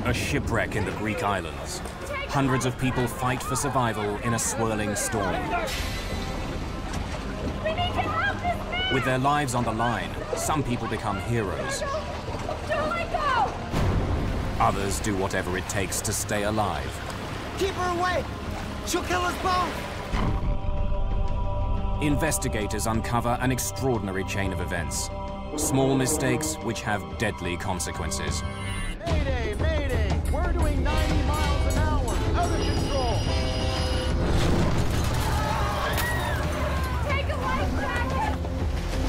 A shipwreck in the Greek islands. Hundreds of people fight for survival in a swirling storm. We need to help this man! With their lives on the line, some people become heroes. Don't let go! Others do whatever it takes to stay alive. Keep her away! She'll kill us both! Investigators uncover an extraordinary chain of events. Small mistakes which have deadly consequences. Mayday! Mayday! We're doing 90 miles an hour! Out of control! Take a life jacket!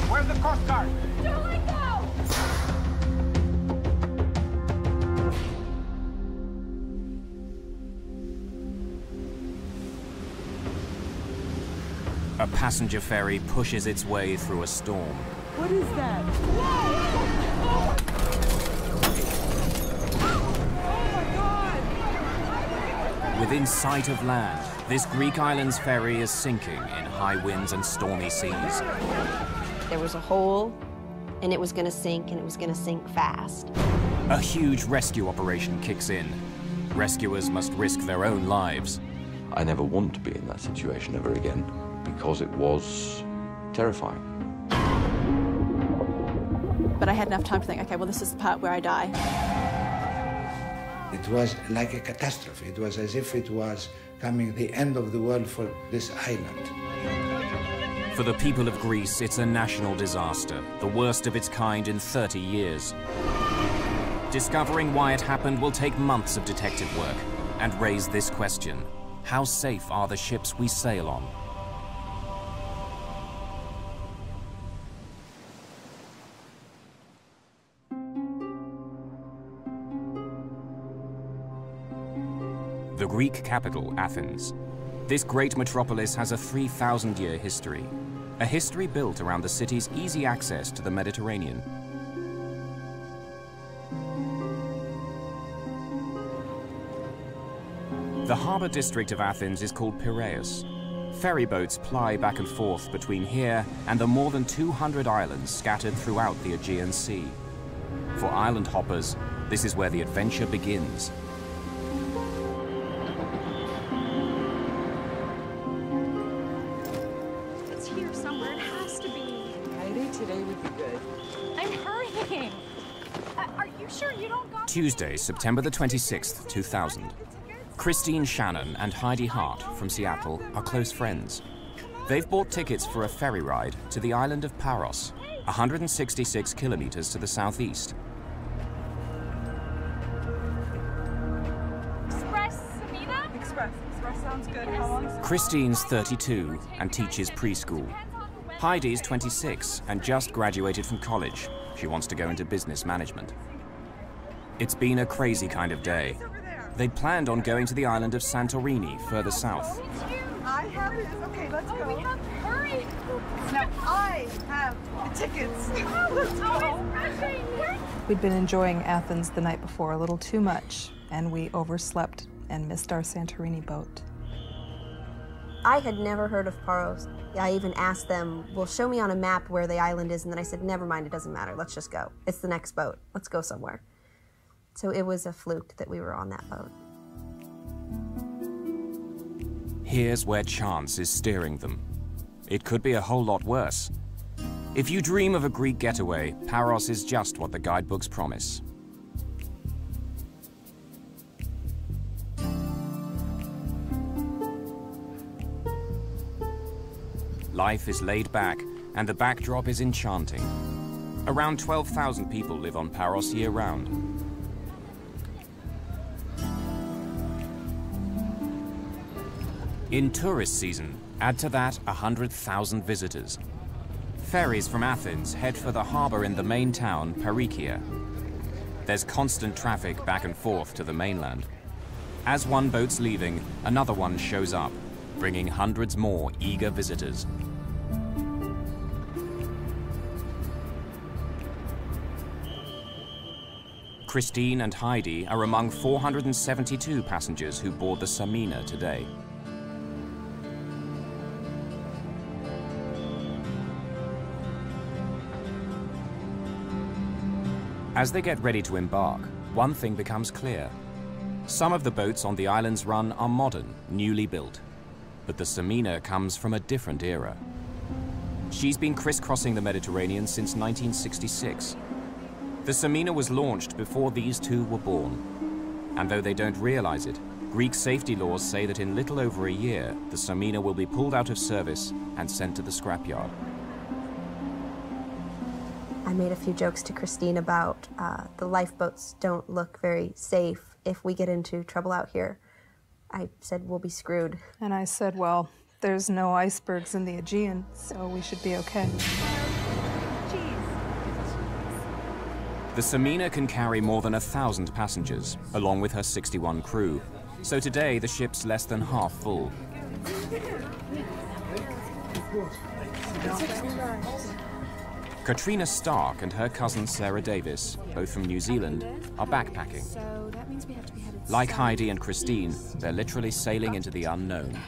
Where's the Coast Guard? Don't let go! A passenger ferry pushes its way through a storm. What is that? Within sight of land, this Greek island's ferry is sinking in high winds and stormy seas. There was a hole, and it was going to sink, and it was going to sink fast. A huge rescue operation kicks in. Rescuers must risk their own lives. I never want to be in that situation ever again, because it was terrifying. But I had enough time to think, okay, well, this is the part where I die. It was like a catastrophe. It was as if it was coming the end of the world for this island. For the people of Greece, it's a national disaster, the worst of its kind in 30 years. Discovering why it happened will take months of detective work and raise this question: how safe are the ships we sail on? The Greek capital, Athens. This great metropolis has a 3,000-year history. A history built around the city's easy access to the Mediterranean. The harbour district of Athens is called Piraeus. Ferry boats ply back and forth between here and the more than 200 islands scattered throughout the Aegean Sea. For island hoppers, this is where the adventure begins. It's here somewhere. It has to be. Mayday today would be good. I'm hurrying. Are you sure you don't got Tuesday, September the 26th, 2000. Christine Shannon and Heidi Hart from Seattle are close friends. They've bought tickets for a ferry ride to the island of Paros, 166 kilometers to the southeast. Express, Samina? Express sounds good. How long is it? Christine's 32 and teaches preschool. Heidi's 26 and just graduated from college. She wants to go into business management. It's been a crazy kind of day. They'd planned on going to the island of Santorini, further south. I have it. Okay, let's go. We have to hurry. Now I have the tickets. Let's go. We'd been enjoying Athens the night before a little too much, and we overslept and missed our Santorini boat. I had never heard of Paros. I even asked them, well, show me on a map where the island is, and then I said, never mind, it doesn't matter, let's just go. It's the next boat, let's go somewhere. So it was a fluke that we were on that boat. Here's where chance is steering them. It could be a whole lot worse. If you dream of a Greek getaway, Paros is just what the guidebooks promise. Life is laid back, and the backdrop is enchanting. Around 12,000 people live on Paros year-round. In tourist season, add to that 100,000 visitors. Ferries from Athens head for the harbour in the main town, Parikia. There's constant traffic back and forth to the mainland. As one boat's leaving, another one shows up, bringing hundreds more eager visitors. Christine and Heidi are among 472 passengers who board the Samina today. As they get ready to embark, one thing becomes clear. Some of the boats on the island's run are modern, newly built. But the Samina comes from a different era. She's been crisscrossing the Mediterranean since 1966. The Samina was launched before these two were born. And though they don't realize it, Greek safety laws say that in little over a year, the Samina will be pulled out of service and sent to the scrapyard. I made a few jokes to Christine about the lifeboats don't look very safe if we get into trouble out here. I said, we'll be screwed. And I said, well, there's no icebergs in the Aegean, so we should be okay. The Samina can carry more than 1,000 passengers, along with her 61 crew. So today, the ship's less than half full. Katrina Stark and her cousin Sarah Davis, both from New Zealand, are backpacking. Like Heidi and Christine, they're literally sailing into the unknown.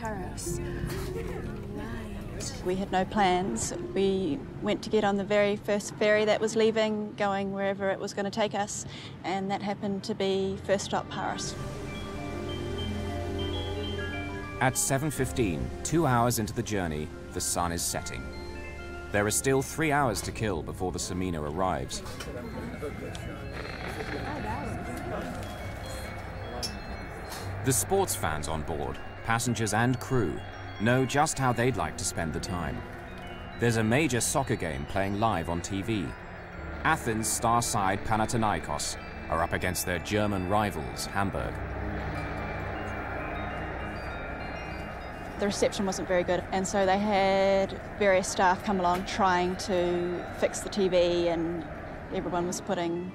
We had no plans. We went to get on the very first ferry that was leaving, going wherever it was going to take us, and that happened to be first stop Paris. At 7:15, 2 hours into the journey, the sun is setting. There are still 3 hours to kill before the Samina arrives. The sports fans on board, passengers and crew, know just how they'd like to spend the time. There's a major soccer game playing live on TV. Athens star side Panathinaikos are up against their German rivals, Hamburg. The reception wasn't very good, and so they had various staff come along trying to fix the TV, and everyone was putting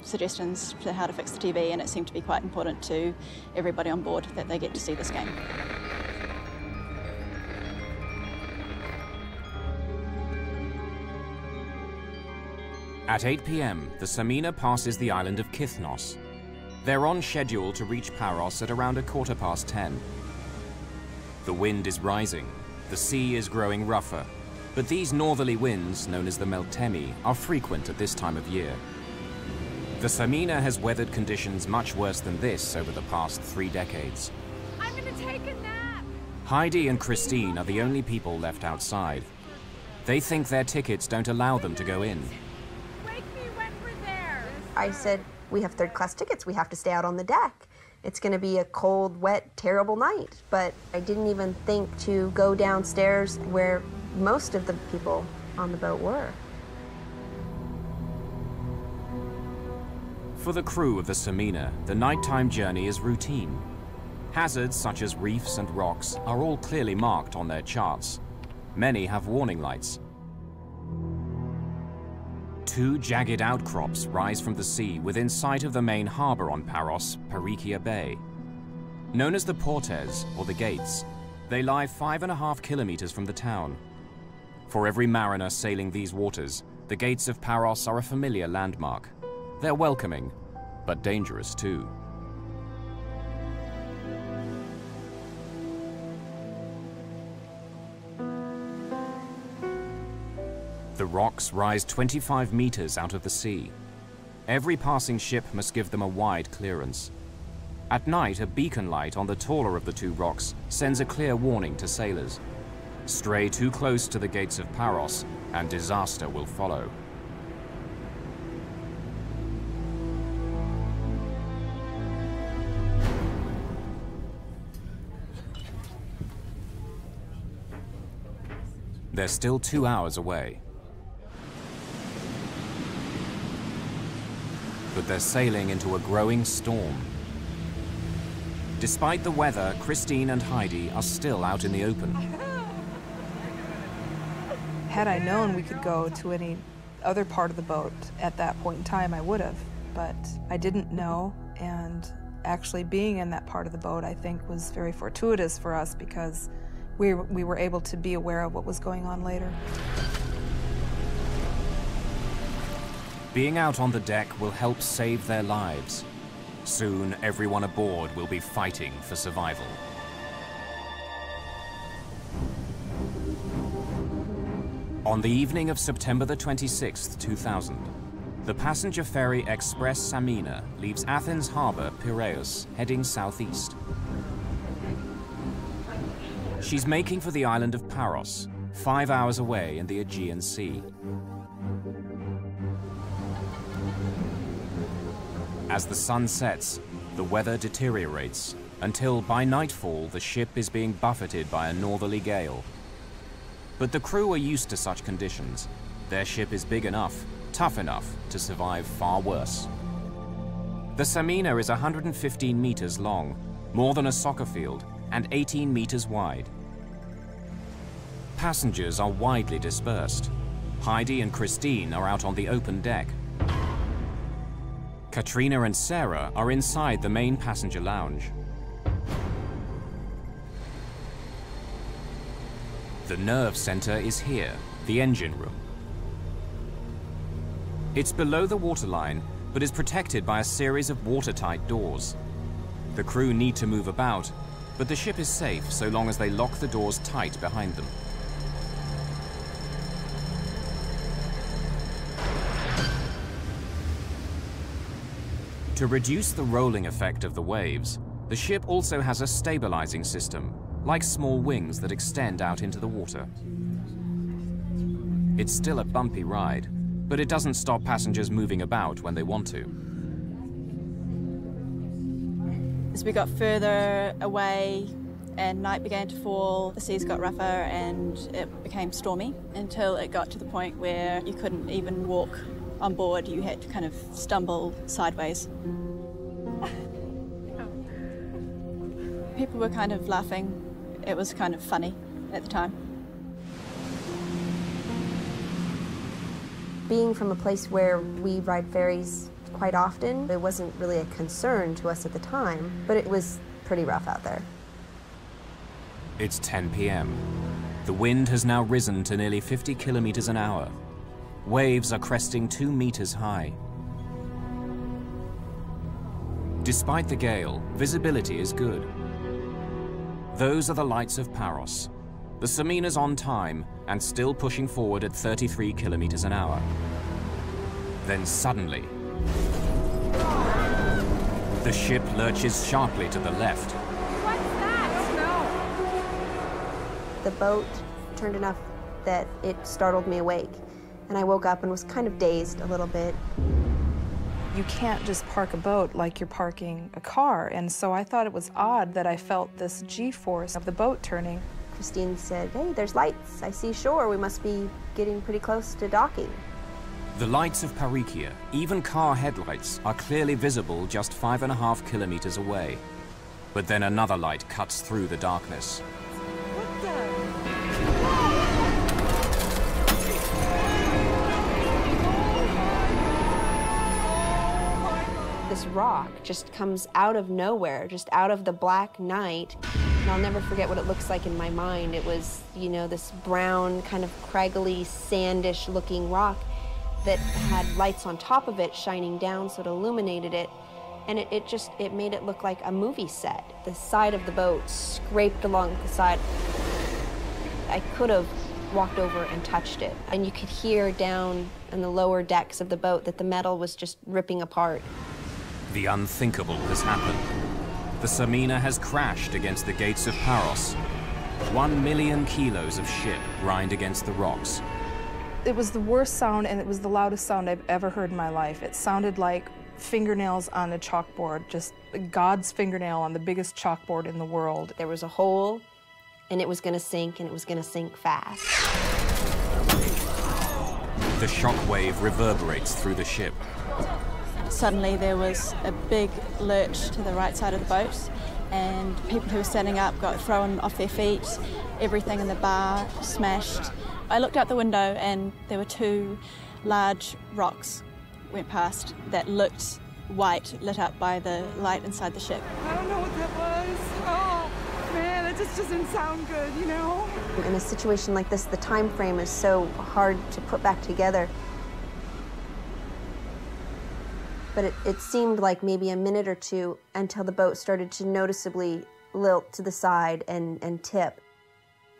suggestions to how to fix the TV, and it seemed to be quite important to everybody on board that they get to see this game. At 8 p.m., the Samina passes the island of Kithnos. They're on schedule to reach Paros at around 10:15. The wind is rising, the sea is growing rougher, but these northerly winds, known as the Meltemi, are frequent at this time of year. The Samina has weathered conditions much worse than this over the past 3 decades. I'm gonna take a nap. Heidi and Christine are the only people left outside. They think their tickets don't allow them to go in. Wake me when we're there. I said, we have third-class tickets. We have to stay out on the deck. It's going to be a cold, wet, terrible night. But I didn't even think to go downstairs where most of the people on the boat were. For the crew of the Samina, the nighttime journey is routine. Hazards such as reefs and rocks are all clearly marked on their charts. Many have warning lights. 2 jagged outcrops rise from the sea within sight of the main harbor on Paros, Parikia Bay. Known as the Portes, or the Gates, they lie 5.5 kilometers from the town. For every mariner sailing these waters, the Gates of Paros are a familiar landmark. They're welcoming, but dangerous too. The rocks rise 25 meters out of the sea. Every passing ship must give them a wide clearance. At night, a beacon light on the taller of the 2 rocks sends a clear warning to sailors. Stray too close to the Gates of Paros, and disaster will follow. They're still 2 hours away. But they're sailing into a growing storm. Despite the weather, Christine and Heidi are still out in the open. Had I known we could go to any other part of the boat at that point in time, I would have. But I didn't know, and actually being in that part of the boat, I think, was very fortuitous for us because we were able to be aware of what was going on later. Being out on the deck will help save their lives. Soon, everyone aboard will be fighting for survival. On the evening of September the 26th, 2000, The passenger ferry Express Samina leaves Athens harbour, Piraeus, heading southeast. She's making for the island of Paros, 5 hours away in the Aegean Sea. As the sun sets, the weather deteriorates until by nightfall the ship is being buffeted by a northerly gale. But the crew are used to such conditions. Their ship is big enough, tough enough to survive far worse. The Samina is 115 meters long, more than a soccer field, and 18 meters wide. Passengers are widely dispersed. Heidi and Christine are out on the open deck. Katrina and Sarah are inside the main passenger lounge. The nerve center is here, the engine room. It's below the waterline, but is protected by a series of watertight doors. The crew need to move about, but the ship is safe so long as they lock the doors tight behind them. To reduce the rolling effect of the waves, the ship also has a stabilizing system, like small wings that extend out into the water. It's still a bumpy ride, but it doesn't stop passengers moving about when they want to. As we got further away and night began to fall, the seas got rougher and it became stormy until it got to the point where you couldn't even walk on board. You had to kind of stumble sideways. People were kind of laughing. It was kind of funny at the time. Being from a place where we ride ferries quite often, it wasn't really a concern to us at the time, but it was pretty rough out there. It's 10 p.m. The wind has now risen to nearly 50 kilometers an hour. Waves are cresting 2 meters high. Despite the gale, visibility is good. Those are the lights of Paros. The Samina's on time and still pushing forward at 33 kilometers an hour. Then suddenly, the ship lurches sharply to the left. What's that? No. The boat turned enough that it startled me awake, and I woke up and was kind of dazed a little bit. You can't just park a boat like you're parking a car, and so I thought it was odd that I felt this G-force of the boat turning. Christine said, "Hey, there's lights. I see shore. We must be getting pretty close to docking." The lights of Parikia, even car headlights, are clearly visible just 5.5 kilometers away. But then another light cuts through the darkness. This rock just comes out of nowhere, just out of the black night. And I'll never forget what it looks like in my mind. It was, you know, this brown, kind of craggly, sandish looking rock that had lights on top of it shining down so it illuminated it. And it made it look like a movie set. The side of the boat scraped along the side. I could have walked over and touched it. And you could hear down in the lower decks of the boat that the metal was just ripping apart. The unthinkable has happened. The Samina has crashed against the gates of Paros. 1 million kilos of ship grind against the rocks. It was the worst sound, and it was the loudest sound I've ever heard in my life. It sounded like fingernails on a chalkboard, just God's fingernail on the biggest chalkboard in the world. There was a hole, and it was going to sink, and it was going to sink fast. The shockwave reverberates through the ship. Suddenly there was a big lurch to the right side of the boat, and people who were standing up got thrown off their feet. Everything in the bar smashed. I looked out the window and there were 2 large rocks went past that looked white, lit up by the light inside the ship. I don't know what that was. Oh, man, it just doesn't sound good, you know? In a situation like this, the time frame is so hard to put back together. But it seemed like maybe a minute or two until the boat started to noticeably lilt to the side and tip.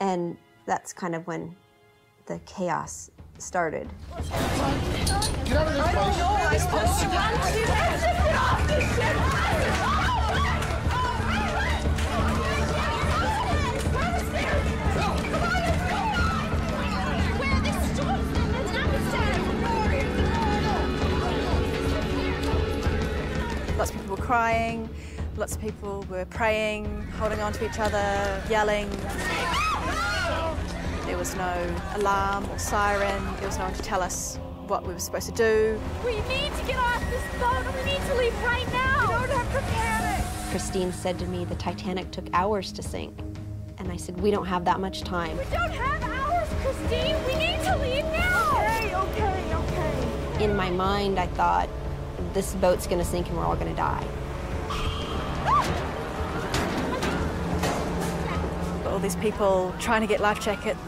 And that's kind of when the chaos started. Get out of this place! Lots of people were crying, lots of people were praying, holding on to each other, yelling. There was no alarm or siren, there was no one to tell us what we were supposed to do. We need to get off this boat and we need to leave right now. We don't have to panic. Christine said to me the Titanic took hours to sink. And I said, we don't have that much time. We don't have hours, Christine. We need to leave now. Okay. In my mind, I thought, this boat's gonna sink and we're all gonna die. All these people trying to get life jackets.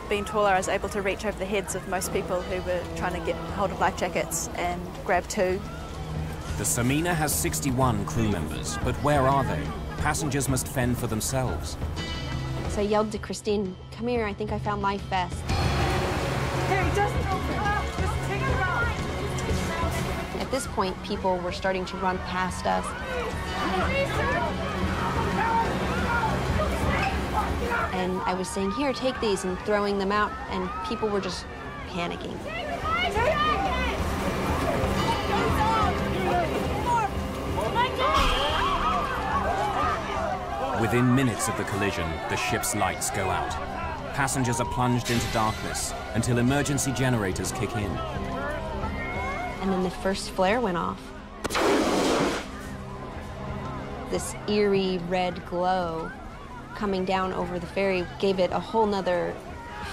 Being taller, I was able to reach over the heads of most people who were trying to get hold of life jackets and grab two. The Samina has 61 crew members, but where are they? Passengers must fend for themselves. So I yelled to Christine, come here, I think I found life vest. Hey, just open up. Just take it out. At this point, people were starting to run past us. And I was saying, here, take these, and throwing them out, and people were just panicking. Within minutes of the collision, the ship's lights go out. Passengers are plunged into darkness until emergency generators kick in. And then the first flare went off. This eerie red glow coming down over the ferry gave it a whole nother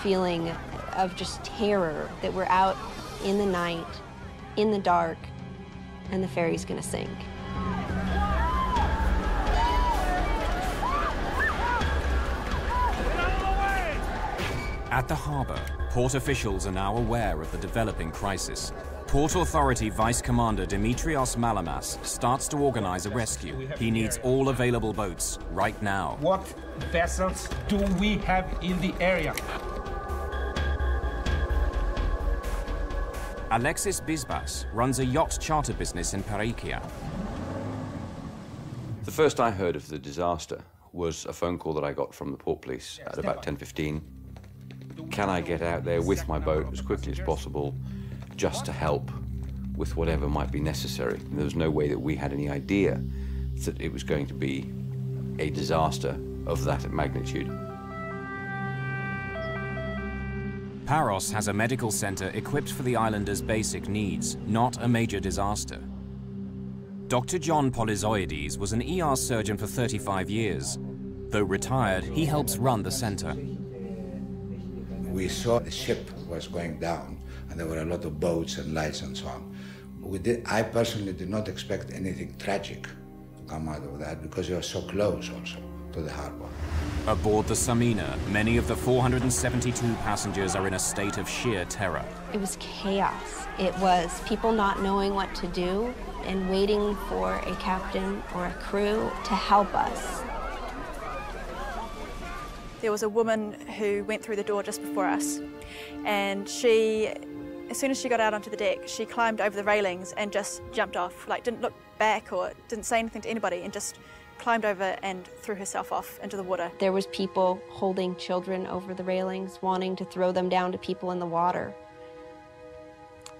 feeling of just terror that we're out in the night, in the dark, and the ferry's gonna sink. At the harbour, port officials are now aware of the developing crisis. Port Authority Vice Commander Dimitrios Malamas starts to organize a rescue. He needs all available boats right now. What vessels do we have in the area? Alexis Bisbas runs a yacht charter business in Pareikia. The first I heard of the disaster was a phone call that I got from the port police at about 10:15. Can I get out there with my boat as quickly as possible just to help with whatever might be necessary? And there was no way that we had any idea that it was going to be a disaster of that magnitude. Paros has a medical center equipped for the islanders' basic needs, not a major disaster. Dr. John Polyzoides was an ER surgeon for 35 years. Though retired, he helps run the center. We saw the ship was going down, and there were a lot of boats and lights and so on. I personally did not expect anything tragic to come out of that because we were so close also to the harbor. Aboard the Samina, many of the 472 passengers are in a state of sheer terror. It was chaos. It was people not knowing what to do and waiting for a captain or a crew to help us. There was a woman who went through the door just before us, and she, as soon as she got out onto the deck, she climbed over the railings and just jumped off, like didn't look back or didn't say anything to anybody, and just climbed over and threw herself off into the water. There was people holding children over the railings, wanting to throw them down to people in the water.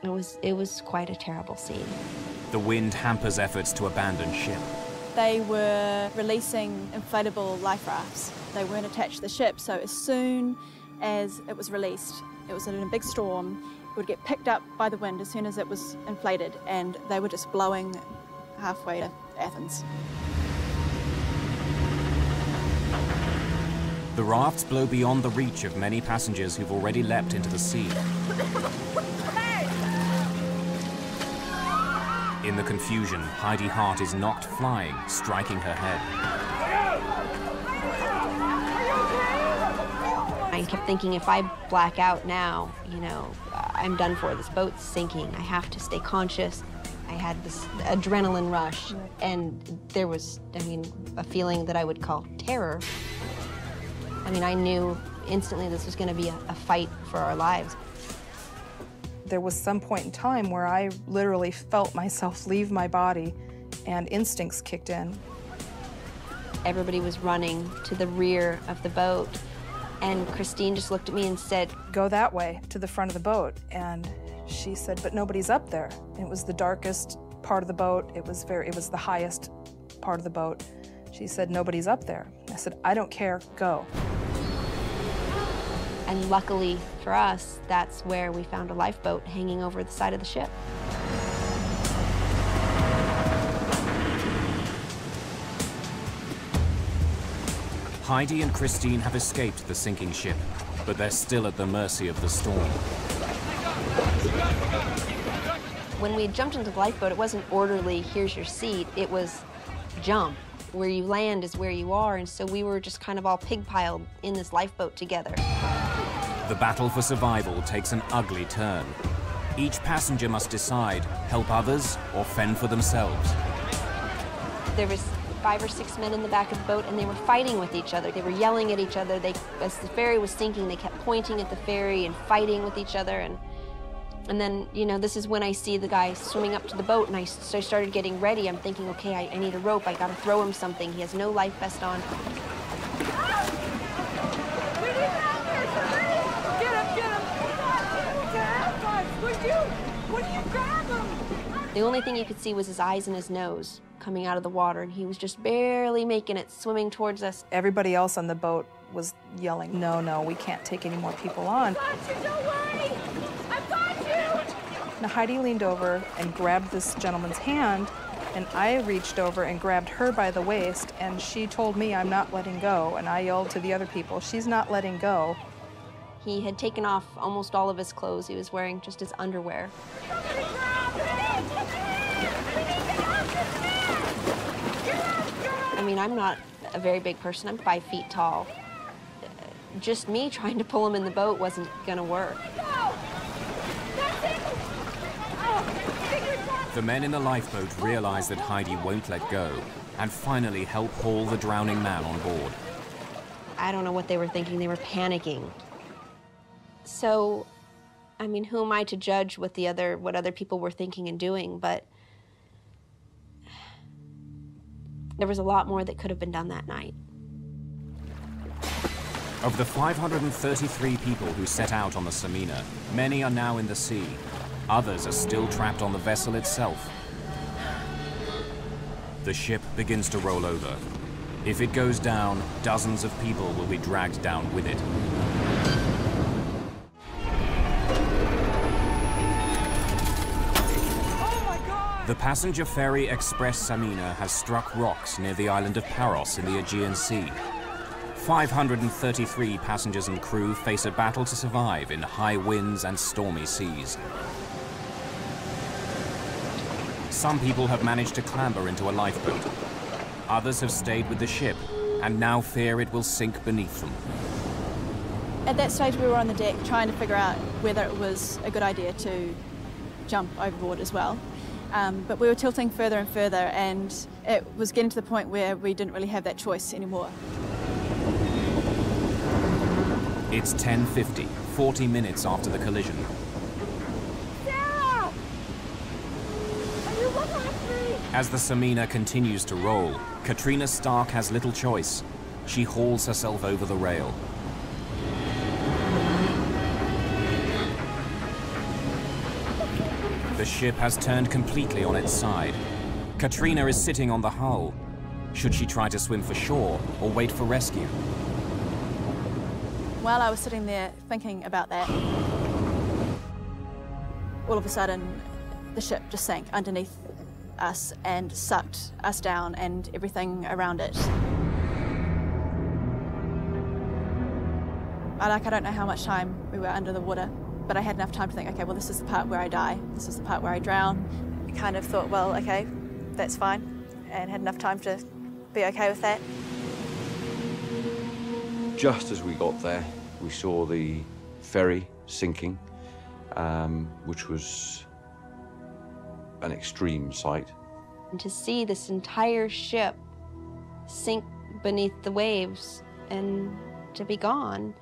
It was quite a terrible scene. The wind hampers efforts to abandon ship. They were releasing inflatable life rafts. They weren't attached to the ship, so as soon as it was released, it was in a big storm, it would get picked up by the wind as soon as it was inflated, and they were just blowing halfway to Athens. The rafts blow beyond the reach of many passengers who've already leapt into the sea. In the confusion, Heidi Hart is knocked flying, striking her head. I kept thinking, if I black out now, you know, I'm done for. This boat's sinking. I have to stay conscious. I had this adrenaline rush, and there was, a feeling that I would call terror. I knew instantly this was going to be a fight for our lives. There was some point in time where I literally felt myself leave my body and instincts kicked in. Everybody was running to the rear of the boat, and Christine just looked at me and said, "Go that way, to the front of the boat." And she said, "But nobody's up there." It was the darkest part of the boat. It was the highest part of the boat. She said, "Nobody's up there." I said, "I don't care, go." And luckily for us, that's where we found a lifeboat hanging over the side of the ship. Heidi and Christine have escaped the sinking ship, but they're still at the mercy of the storm. When we jumped into the lifeboat, it wasn't orderly, here's your seat. It was jump. Where you land is where you are, and so we were just kind of all pig-piled in this lifeboat together. The battle for survival takes an ugly turn. Each passenger must decide, help others or fend for themselves. There was 5 or 6 men in the back of the boat, and they were fighting with each other. They were yelling at each other. As the ferry was sinking, they kept pointing at the ferry and fighting with each other. And then, you know, this is when I see the guy swimming up to the boat, and so I started getting ready. I'm thinking, okay, I need a rope. I gotta throw him something. He has no life vest on. The only thing you could see was his eyes and his nose coming out of the water, and he was just barely making it, swimming towards us. Everybody else on the boat was yelling, "No, no, we can't take any more people on." I've got you, don't worry! I've got you! Now Heidi leaned over and grabbed this gentleman's hand, and I reached over and grabbed her by the waist, and she told me, "I'm not letting go," and I yelled to the other people, "She's not letting go." He had taken off almost all of his clothes. He was wearing just his underwear. I mean, I'm not a very big person. I'm 5 feet tall. Just me trying to pull him in the boat wasn't gonna work. The men in the lifeboat realize that Heidi won't let go and finally help haul the drowning man on board. I don't know what they were thinking. They were panicking. So, I mean, who am I to judge what other people were thinking and doing, but there was a lot more that could have been done that night. Of the 533 people who set out on the Samina, many are now in the sea. Others are still trapped on the vessel itself. The ship begins to roll over. If it goes down, dozens of people will be dragged down with it. The passenger ferry Express Samina has struck rocks near the island of Paros in the Aegean Sea. 533 passengers and crew face a battle to survive in high winds and stormy seas. Some people have managed to clamber into a lifeboat. Others have stayed with the ship and now fear it will sink beneath them. At that stage, we were on the deck trying to figure out whether it was a good idea to jump overboard as well. But we were tilting further and further, and it was getting to the point where we didn't really have that choice anymore. It's 10:50, 40 minutes after the collision. Sarah! Are you looking at me? As the Samina continues to roll, Katrina Stark has little choice. She hauls herself over the rail. The ship has turned completely on its side. Katrina is sitting on the hull. Should she try to swim for shore or wait for rescue? While I was sitting there thinking about that, all of a sudden the ship just sank underneath us and sucked us down and everything around it. I don't know how much time we were under the water, but I had enough time to think, okay, well, this is the part where I die. This is the part where I drown. I kind of thought, well, okay, that's fine, and had enough time to be okay with that. Just as we got there, we saw the ferry sinking, which was an extreme sight. And to see this entire ship sink beneath the waves and to be gone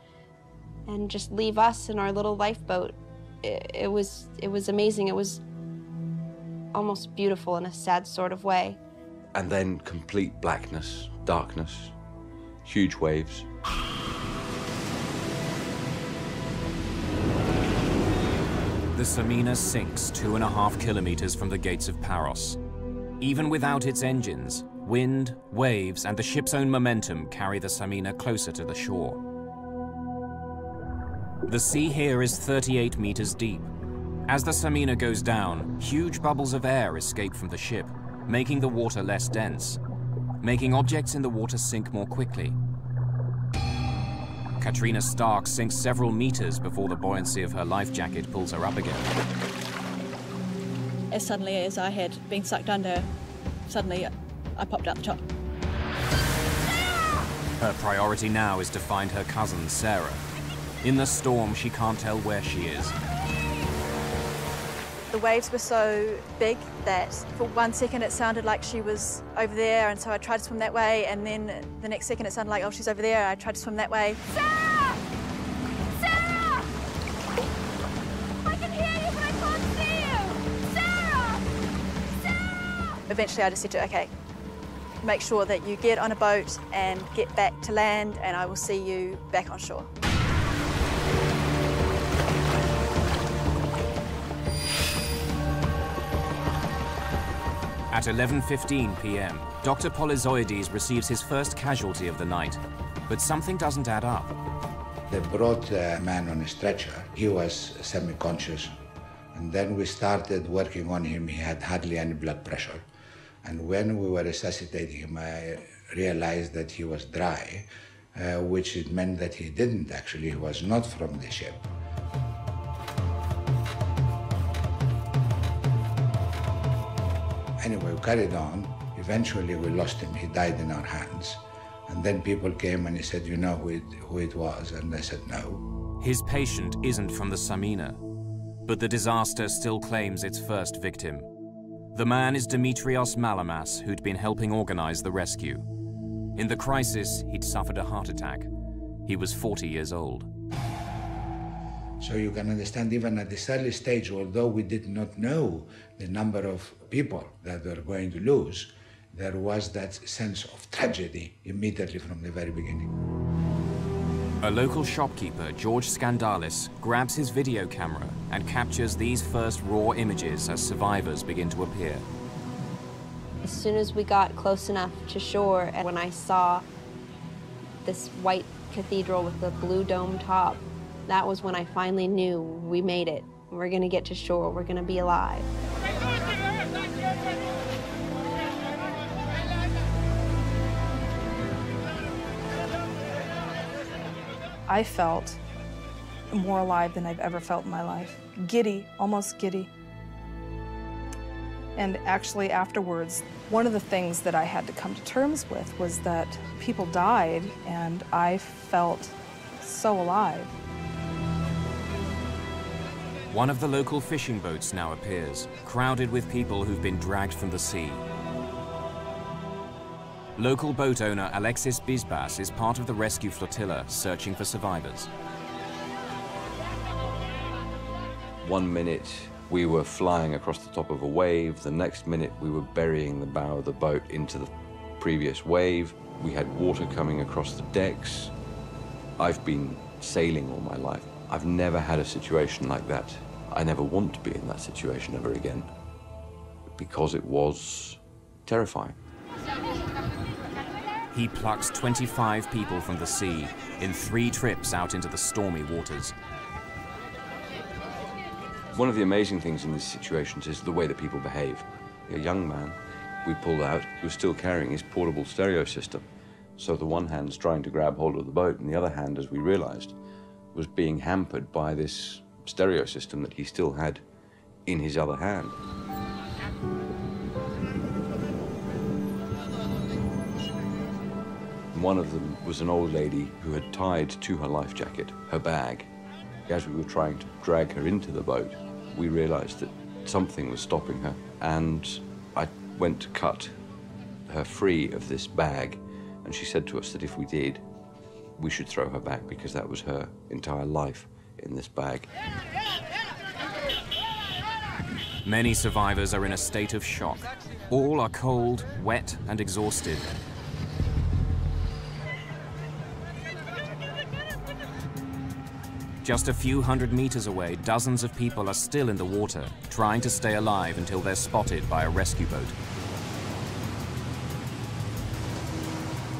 and just leave us in our little lifeboat, it was amazing. It was almost beautiful in a sad sort of way. And then complete blackness, darkness, huge waves. The Samina sinks 2.5 kilometers from the gates of Paros. Even without its engines, wind, waves, and the ship's own momentum carry the Samina closer to the shore. The sea here is 38 meters deep. As the Samina goes down, huge bubbles of air escape from the ship, making the water less dense, making objects in the water sink more quickly. Katrina Stark sinks several meters before the buoyancy of her life jacket pulls her up again. As suddenly as I had been sucked under, suddenly I popped out the top. Her priority now is to find her cousin, Sarah. In the storm, she can't tell where she is. The waves were so big that for 1 second it sounded like she was over there, and so I tried to swim that way, and then the next second it sounded like, oh, she's over there. I tried to swim that way. Sarah! Sarah! I can hear you, but I can't see you! Sarah! Sarah! Eventually I just said to her, okay, make sure that you get on a boat and get back to land, and I will see you back on shore. At 11:15 p.m., Dr. Polyzoides receives his first casualty of the night, but something doesn't add up. They brought a man on a stretcher. He was semi-conscious, and then we started working on him. He had hardly any blood pressure, and when we were resuscitating him, I realized that he was dry, which it meant that he didn't actually, he was not from the ship. Anyway, we carried on. Eventually, we lost him. He died in our hands. And then people came and he said, you know who it was? And I said, no. His patient isn't from the Samina, but the disaster still claims its first victim. The man is Dimitrios Malamas, who'd been helping organize the rescue. In the crisis, he'd suffered a heart attack. He was 40 years old. So you can understand, even at this early stage, although we did not know the number of people that were going to lose, there was that sense of tragedy immediately from the very beginning. A local shopkeeper, George Skandalis, grabs his video camera and captures these first raw images as survivors begin to appear. As soon as we got close enough to shore, and when I saw this white cathedral with the blue dome top, that was when I finally knew we made it. We're gonna get to shore, we're gonna be alive. I felt more alive than I've ever felt in my life. Giddy, almost giddy. And actually afterwards, one of the things that I had to come to terms with was that people died and I felt so alive. One of the local fishing boats now appears, crowded with people who've been dragged from the sea. Local boat owner Alexis Bisbas is part of the rescue flotilla searching for survivors. 1 minute we were flying across the top of a wave, the next minute we were burying the bow of the boat into the previous wave. We had water coming across the decks. I've been sailing all my life. I've never had a situation like that. I never want to be in that situation ever again, because it was terrifying. He plucks 25 people from the sea in 3 trips out into the stormy waters. One of the amazing things in these situations is the way that people behave. A young man, we pulled out, he was still carrying his portable stereo system. So the one hand's trying to grab hold of the boat, and the other hand, as we realized, was being hampered by this stereo system that he still had in his other hand. One of them was an old lady who had tied to her life jacket her bag. As we were trying to drag her into the boat, we realized that something was stopping her, and I went to cut her free of this bag, and she said to us that if we did, we should throw her back because that was her entire life in this bag. Many survivors are in a state of shock. All are cold, wet, and exhausted. Just a few hundred meters away, dozens of people are still in the water, trying to stay alive until they're spotted by a rescue boat.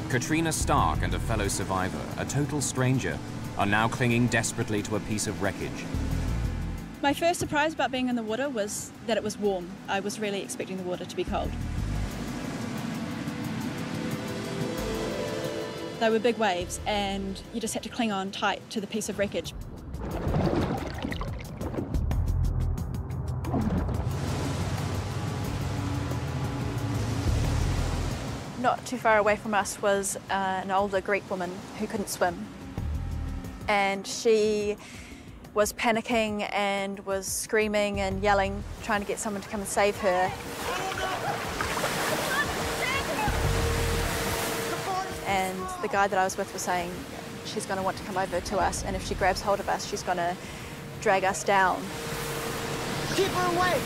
Katrina Stark and a fellow survivor, a total stranger, are now clinging desperately to a piece of wreckage. My first surprise about being in the water was that it was warm. I was really expecting the water to be cold. They were big waves and you just had to cling on tight to the piece of wreckage. Not too far away from us was an older Greek woman who couldn't swim. And she was panicking and was screaming and yelling, trying to get someone to come and save her. And the guy that I was with was saying, she's going to want to come over to us, and if she grabs hold of us, she's going to drag us down. Keep her away!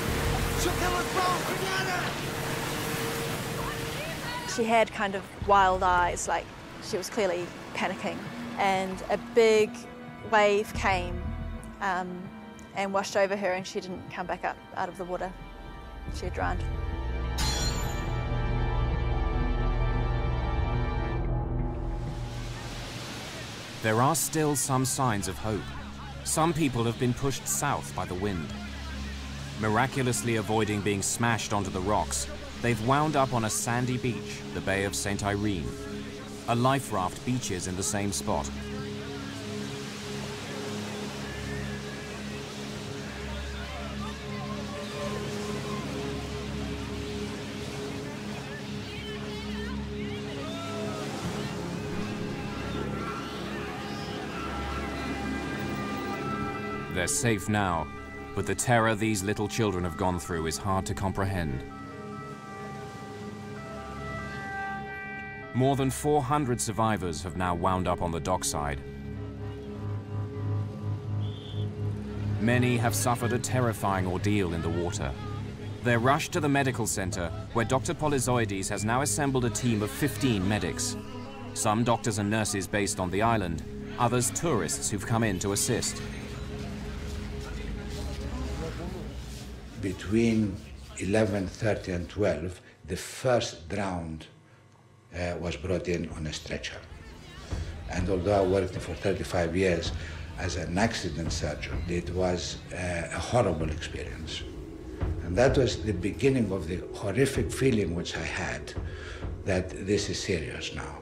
She'll kill us both together! She had kind of wild eyes, like she was clearly panicking. And a big wave came and washed over her, and she didn't come back up out of the water. She had drowned. There are still some signs of hope. Some people have been pushed south by the wind. Miraculously avoiding being smashed onto the rocks, they've wound up on a sandy beach, the Bay of St. Irene. A life raft beaches in the same spot. They're safe now, but the terror these little children have gone through is hard to comprehend. More than 400 survivors have now wound up on the dockside. Many have suffered a terrifying ordeal in the water. They're rushed to the medical center, where Dr. Polyzoides has now assembled a team of 15 medics. Some doctors and nurses based on the island, others tourists who've come in to assist. Between 11:30 and 12, the first drowned was brought in on a stretcher. And although I worked for 35 years as an accident surgeon, it was a horrible experience. And that was the beginning of the horrific feeling which I had that this is serious now.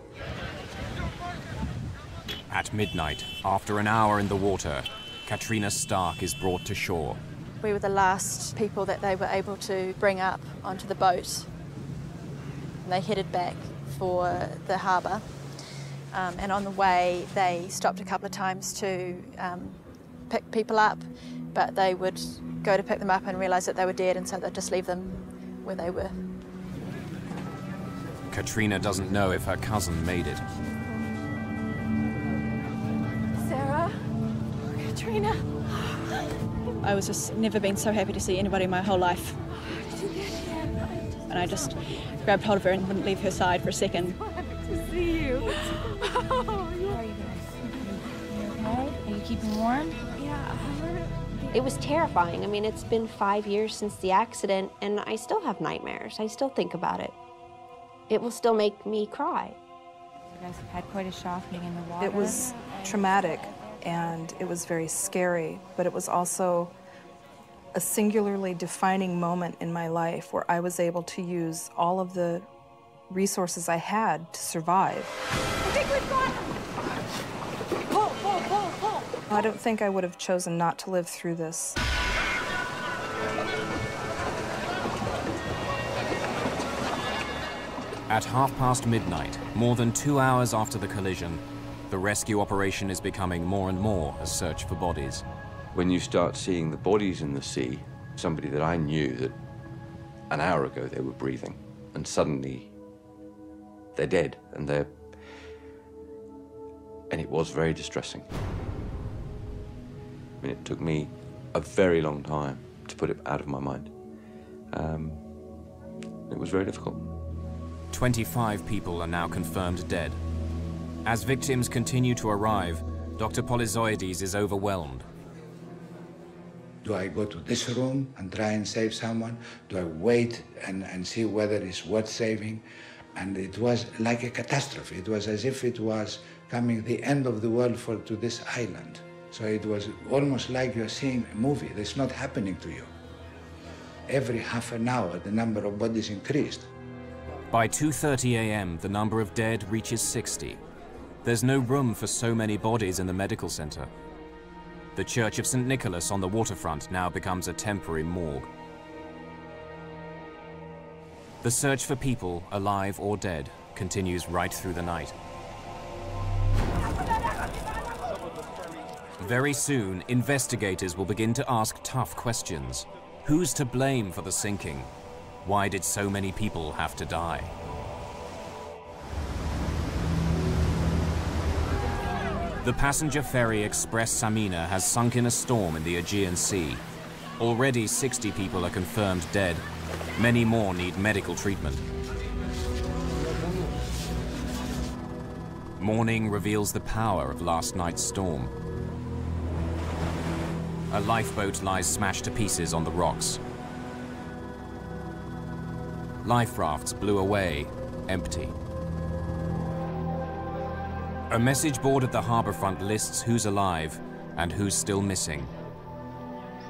At midnight, after an hour in the water, Katrina Stark is brought to shore. We were the last people that they were able to bring up onto the boat. And they headed back for the harbour. And on the way, they stopped a couple of times to pick people up, but they would go to pick them up and realise that they were dead, and so they'd just leave them where they were. Katrina doesn't know if her cousin made it. Sarah? Katrina? I was just never been so happy to see anybody in my whole life. And I just grabbed hold of her and wouldn't leave her side for a second. To see you. How are you doing? You okay? Are you keeping warm? Yeah. It was terrifying. I mean, it's been 5 years since the accident, and I still have nightmares. I still think about it. It will still make me cry. You guys have had quite a shock being in the water. It was traumatic, and it was very scary, but it was also a singularly defining moment in my life where I was able to use all of the resources I had to survive. I think we've got him. Pull, pull, pull, pull. I don't think I would have chosen not to live through this. At midnight, more than 2 hours after the collision, the rescue operation is becoming more and more a search for bodies. When you start seeing the bodies in the sea, somebody that I knew that an hour ago they were breathing, and suddenly they're dead, and it was very distressing. I mean, it took me a very long time to put it out of my mind. It was very difficult. 25 people are now confirmed dead. As victims continue to arrive, Dr. Polyzoides is overwhelmed. Do I go to this room and try and save someone? Do I wait and see whether it's worth saving? And it was like a catastrophe. It was as if it was coming the end of the world to this island. So it was almost like you're seeing a movie that's not happening to you. Every half an hour, the number of bodies increased. By 2:30 a.m., the number of dead reaches 60. There's no room for so many bodies in the medical center. The Church of St. Nicholas on the waterfront now becomes a temporary morgue. The search for people, alive or dead, continues right through the night. Very soon, investigators will begin to ask tough questions. Who's to blame for the sinking? Why did so many people have to die? The passenger ferry express Samina has sunk in a storm in the Aegean Sea. Already 60 people are confirmed dead. Many more need medical treatment. Morning reveals the power of last night's storm. A lifeboat lies smashed to pieces on the rocks. Life rafts blew away, empty. A message board at the harborfront lists who's alive and who's still missing.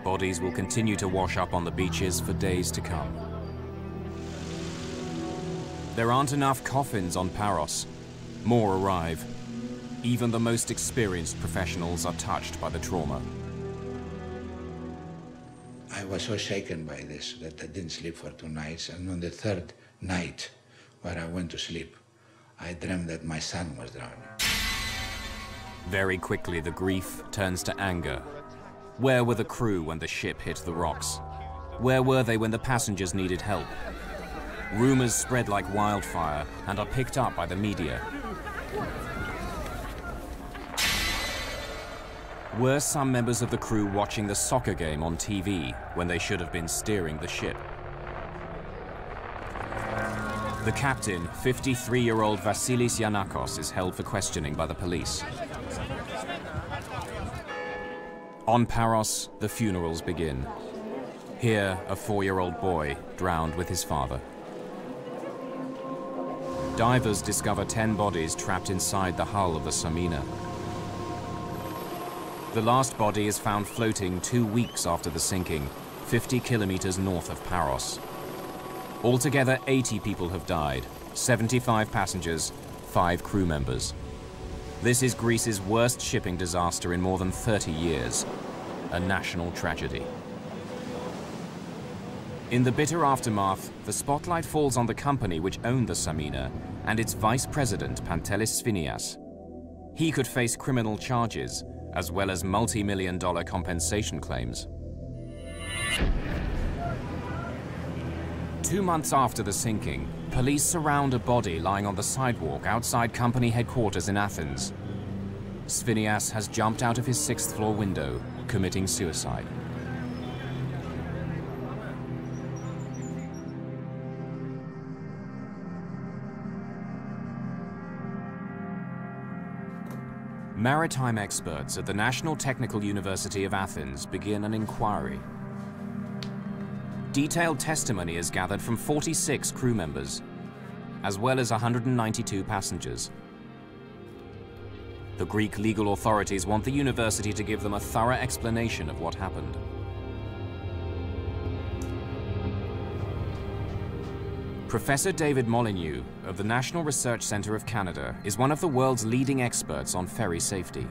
Bodies will continue to wash up on the beaches for days to come. There aren't enough coffins on Paros. More arrive. Even the most experienced professionals are touched by the trauma. I was so shaken by this that I didn't sleep for 2 nights, and on the 3rd night, where I went to sleep, I dreamt that my son was drowning. Very quickly, the grief turns to anger. Where were the crew when the ship hit the rocks? Where were they when the passengers needed help? Rumors spread like wildfire and are picked up by the media. Were some members of the crew watching the soccer game on TV when they should have been steering the ship? The captain, 53-year-old Vasilis Giannakos, is held for questioning by the police. On Paros, the funerals begin. Here, a 4-year-old boy drowned with his father. Divers discover 10 bodies trapped inside the hull of the Samina. The last body is found floating 2 weeks after the sinking, 50 kilometers north of Paros. Altogether, 80 people have died, 75 passengers, 5 crew members. This is Greece's worst shipping disaster in more than 30 years, a national tragedy. In the bitter aftermath, the spotlight falls on the company which owned the Samina and its vice president, Pantelis Sphinias. He could face criminal charges, as well as multi-million-dollar compensation claims. 2 months after the sinking, police surround a body lying on the sidewalk outside company headquarters in Athens. Sphinias has jumped out of his 6th floor window, committing suicide. Maritime experts at the National Technical University of Athens begin an inquiry. Detailed testimony is gathered from 46 crew members, as well as 192 passengers. The Greek legal authorities want the university to give them a thorough explanation of what happened. Professor David Molyneux of the National Research Centre of Canada is one of the world's leading experts on ferry safety.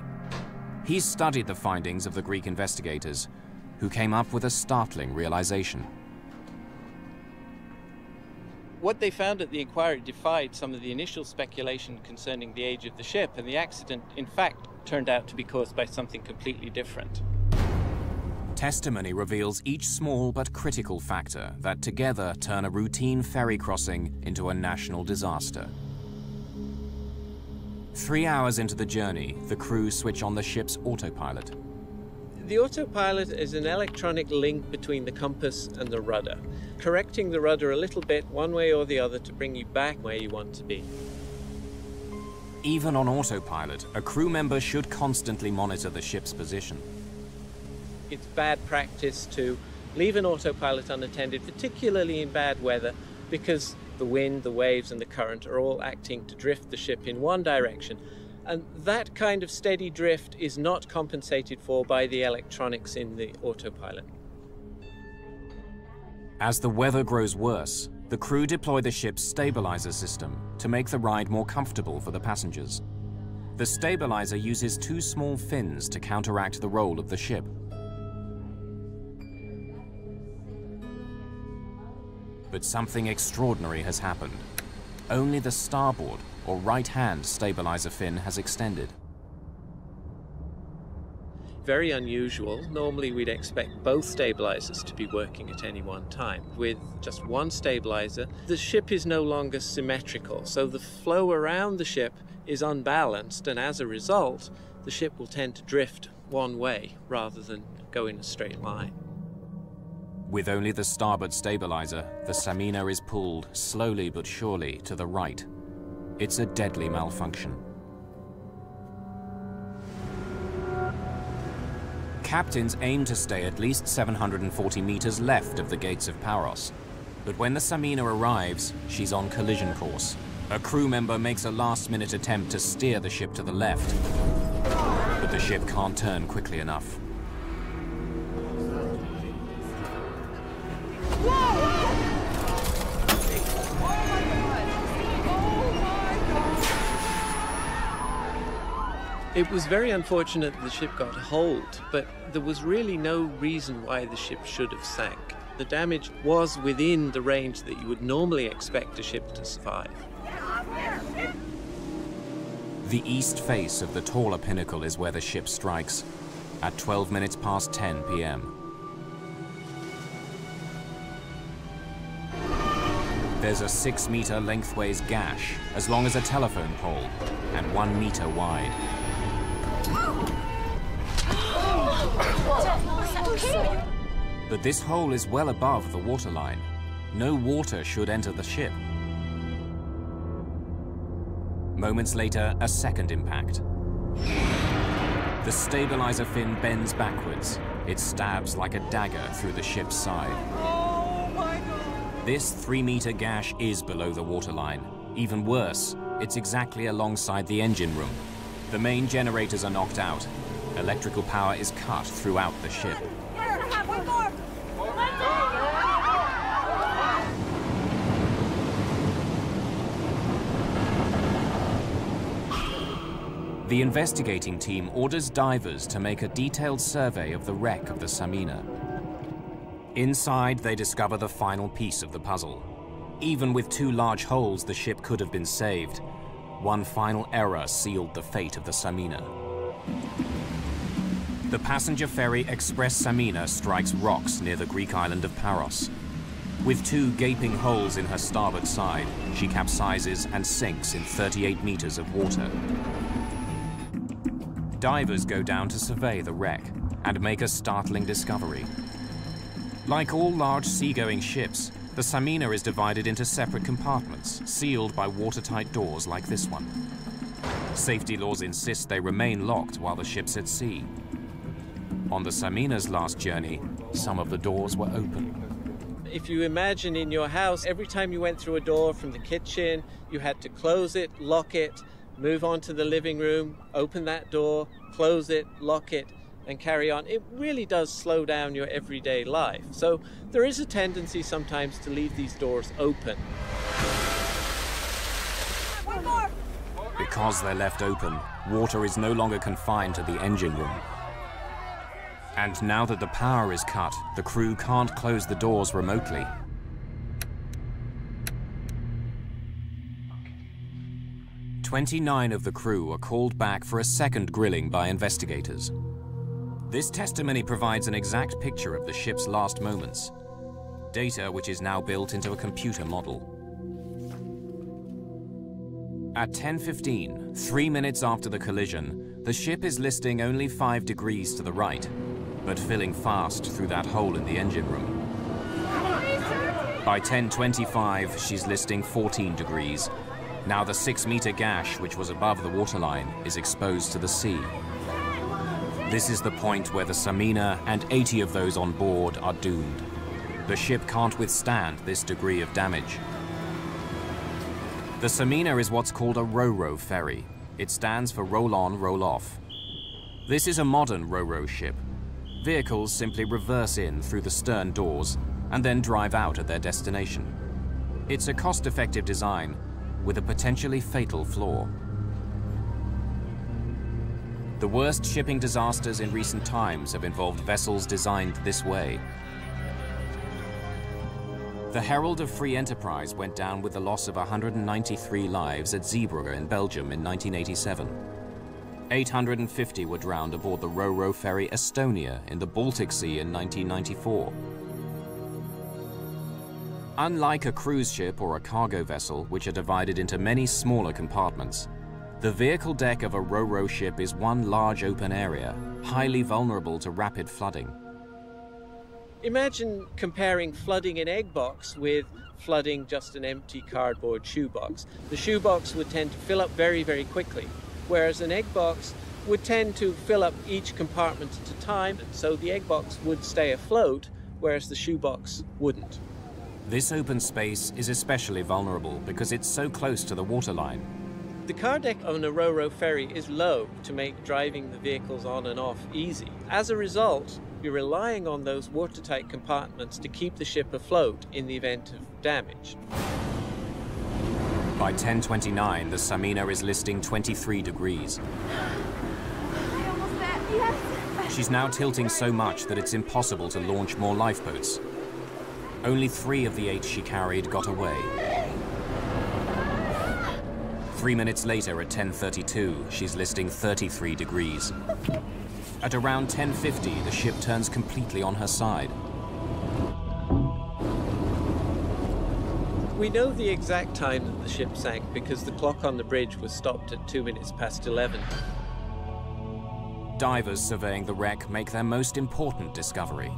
He's studied the findings of the Greek investigators, who came up with a startling realization. What they found at the inquiry defied some of the initial speculation concerning the age of the ship, and the accident, in fact, turned out to be caused by something completely different. Testimony reveals each small but critical factor that together turn a routine ferry crossing into a national disaster. 3 hours into the journey, the crew switch on the ship's autopilot. The autopilot is an electronic link between the compass and the rudder, correcting the rudder a little bit one way or the other to bring you back where you want to be. Even on autopilot, a crew member should constantly monitor the ship's position. It's bad practice to leave an autopilot unattended, particularly in bad weather, because the wind, the waves, and the current are all acting to drift the ship in one direction. And that kind of steady drift is not compensated for by the electronics in the autopilot. As the weather grows worse, the crew deploy the ship's stabilizer system to make the ride more comfortable for the passengers. The stabilizer uses two small fins to counteract the roll of the ship. But something extraordinary has happened. Only the starboard or right-hand stabilizer fin has extended. Very unusual. Normally we'd expect both stabilizers to be working at any one time. With just one stabilizer, the ship is no longer symmetrical, so the flow around the ship is unbalanced, and as a result, the ship will tend to drift one way rather than go in a straight line. With only the starboard stabilizer, the Samina is pulled slowly but surely to the right. It's a deadly malfunction. Captains aim to stay at least 740 meters left of the gates of Paros. But when the Samina arrives, she's on collision course. A crew member makes a last-minute attempt to steer the ship to the left, but the ship can't turn quickly enough. It was very unfortunate that the ship got hold, but there was really no reason why the ship should have sank. The damage was within the range that you would normally expect a ship to survive. The east face of the taller pinnacle is where the ship strikes, at 12 minutes past 10 p.m. There's a 6-meter lengthways gash, as long as a telephone pole, and 1 meter wide. But this hole is well above the waterline. No water should enter the ship. Moments later, a second impact. The stabilizer fin bends backwards. It stabs like a dagger through the ship's side. Oh my God! This 3-meter gash is below the waterline. Even worse, it's exactly alongside the engine room. The main generators are knocked out. Electrical power is cut throughout the ship. The investigating team orders divers to make a detailed survey of the wreck of the Samina. Inside, they discover the final piece of the puzzle. Even with 2 large holes, the ship could have been saved. One final error sealed the fate of the Samina. The passenger ferry Express Samina strikes rocks near the Greek island of Paros. With 2 gaping holes in her starboard side, she capsizes and sinks in 38 meters of water. Divers go down to survey the wreck and make a startling discovery. Like all large seagoing ships, the Samina is divided into separate compartments, sealed by watertight doors like this one. Safety laws insist they remain locked while the ship's at sea. On the Samina's last journey, some of the doors were open. If you imagine in your house, every time you went through a door from the kitchen, you had to close it, lock it, move on to the living room, open that door, close it, lock it, and carry on. It really does slow down your everyday life. So there is a tendency sometimes to leave these doors open. Because they're left open, water is no longer confined to the engine room. And now that the power is cut, the crew can't close the doors remotely. Okay. 29 of the crew are called back for a second grilling by investigators. This testimony provides an exact picture of the ship's last moments, data which is now built into a computer model. At 10:15, 3 minutes after the collision, the ship is listing only 5 degrees to the right. but filling fast through that hole in the engine room. By 10:25, she's listing 14 degrees. Now the 6-meter gash, which was above the waterline, is exposed to the sea. This is the point where the Samina and 80 of those on board are doomed. The ship can't withstand this degree of damage. The Samina is what's called a ro-ro ferry. It stands for roll on, roll off. This is a modern ro-ro ship. Vehicles simply reverse in through the stern doors and then drive out at their destination. It's a cost-effective design with a potentially fatal flaw. The worst shipping disasters in recent times have involved vessels designed this way. The Herald of Free Enterprise went down with the loss of 193 lives at Zeebrugge in Belgium in 1987. 850 were drowned aboard the ro-ro ferry Estonia in the Baltic Sea in 1994. Unlike a cruise ship or a cargo vessel, which are divided into many smaller compartments, the vehicle deck of a ro-ro ship is one large open area, highly vulnerable to rapid flooding. Imagine comparing flooding an egg box with flooding just an empty cardboard shoebox. The shoebox would tend to fill up very, very quickly, whereas an egg box would tend to fill up each compartment at a time, so the egg box would stay afloat, whereas the shoebox wouldn't. This open space is especially vulnerable because it's so close to the waterline. The car deck on a ro-ro ferry is low to make driving the vehicles on and off easy. As a result, you're relying on those watertight compartments to keep the ship afloat in the event of damage. By 10:29, the Samina is listing 23 degrees. She's now tilting so much that it's impossible to launch more lifeboats. Only 3 of the 8 she carried got away. 3 minutes later, at 10:32, she's listing 33 degrees. At around 10:50, the ship turns completely on her side. We know the exact time that the ship sank because the clock on the bridge was stopped at 11:02. Divers surveying the wreck make their most important discovery.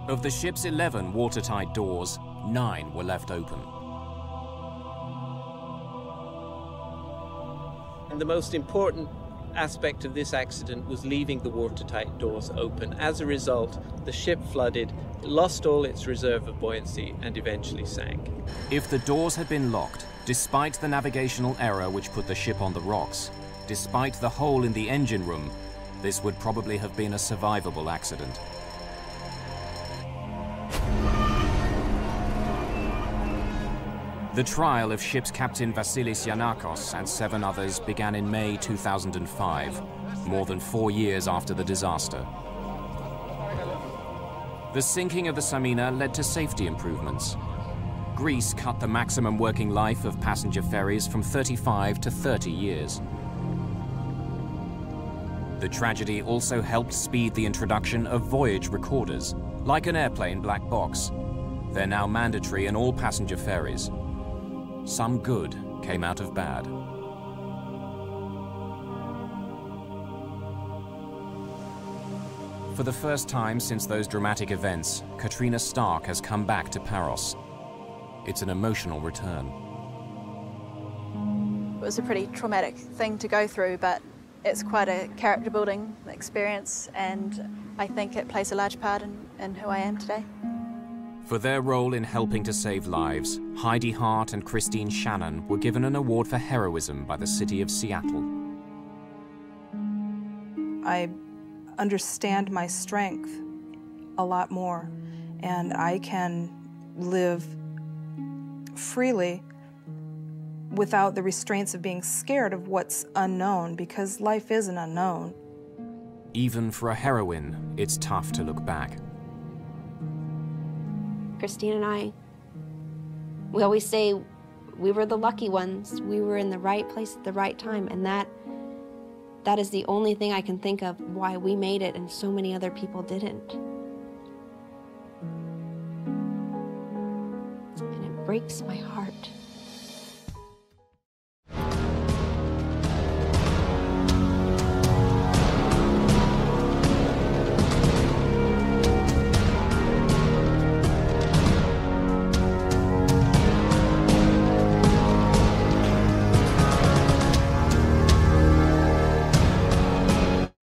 Of the ship's 11 watertight doors, 9 were left open. And the most important aspect of this accident was leaving the watertight doors open. As a result, the ship flooded, lost all its reserve of buoyancy, and eventually sank. If the doors had been locked, despite the navigational error which put the ship on the rocks, despite the hole in the engine room, this would probably have been a survivable accident. The trial of ship's captain Vasilis Giannakos and 7 others began in May 2005, more than 4 years after the disaster. The sinking of the Samina led to safety improvements. Greece cut the maximum working life of passenger ferries from 35 to 30 years. The tragedy also helped speed the introduction of voyage recorders, like an airplane black box. They're now mandatory in all passenger ferries. Some good came out of bad. For the first time since those dramatic events, Katrina Stark has come back to Paros. It's an emotional return. It was a pretty traumatic thing to go through, but it's quite a character-building experience, and I think it plays a large part in who I am today. For their role in helping to save lives, Heidi Hart and Christine Shannon were given an award for heroism by the city of Seattle. I understand my strength a lot more, and I can live freely without the restraints of being scared of what's unknown, because life is an unknown. Even for a heroine, it's tough to look back. Christine and I, we always say we were the lucky ones. We were in the right place at the right time, and that is the only thing I can think of why we made it and so many other people didn't. And it breaks my heart.